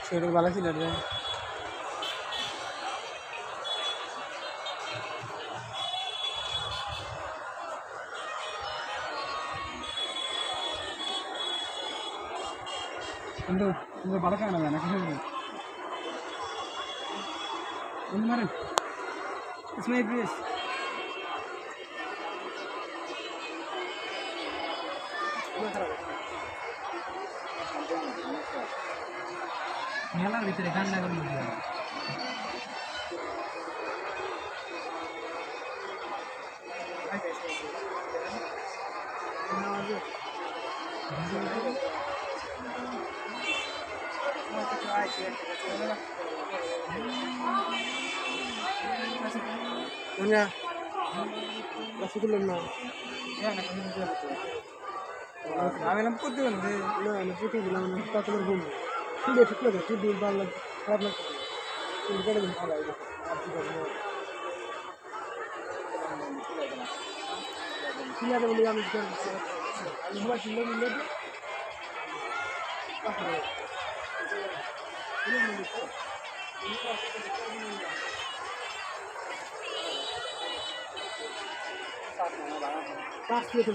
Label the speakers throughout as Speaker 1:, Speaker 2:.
Speaker 1: শরীর ভালো ছিল রে কিন্তু কিন্তু ভালো খাওয়া না কিছু বন্ধু মারেন ইসমাইল প্লিজ মেলার ভিতরে গান না করলে আমি নাম করতে পারি না আমি প্রতি দিলাম না কতবার বলবো ঠিক আছে ঠিক আছে তুই দিন ভালো খারাপ লাগছে তুই করে দিন ভালো লাগে আর কি করবো ঠিক আছে বলি আমি ঘুমা ছিল মিলে পাঁচ কিলো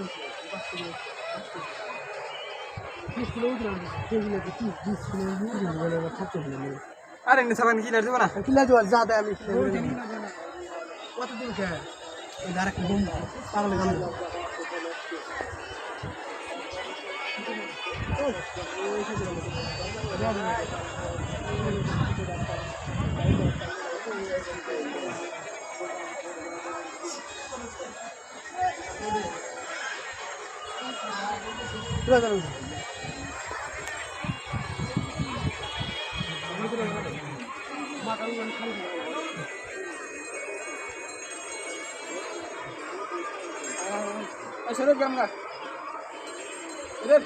Speaker 1: আরে সবাই কিলার দেবো না কিলার দেওয়া যা দেয় আমি কতদিন খেয়ে ডাইরেক্ট বোম পাগলে গান Sharif gamga. Sharif.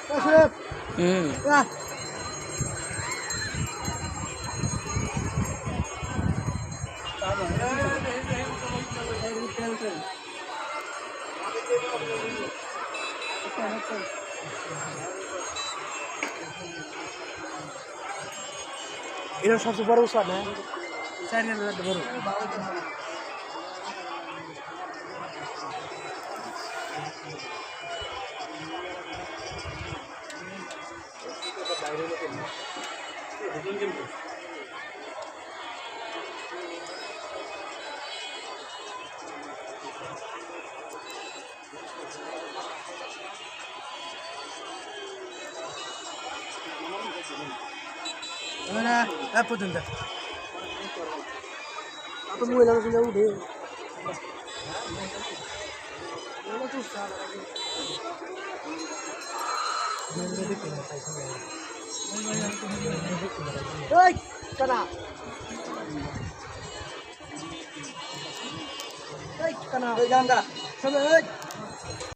Speaker 1: Sharif. Ya. Ini सबसे बड़ा उसका है चार दिन में बड़ा mana apa tuh dah apa mau yang sudah udah mana tuh salah hei kana hei jangan dah sampai hei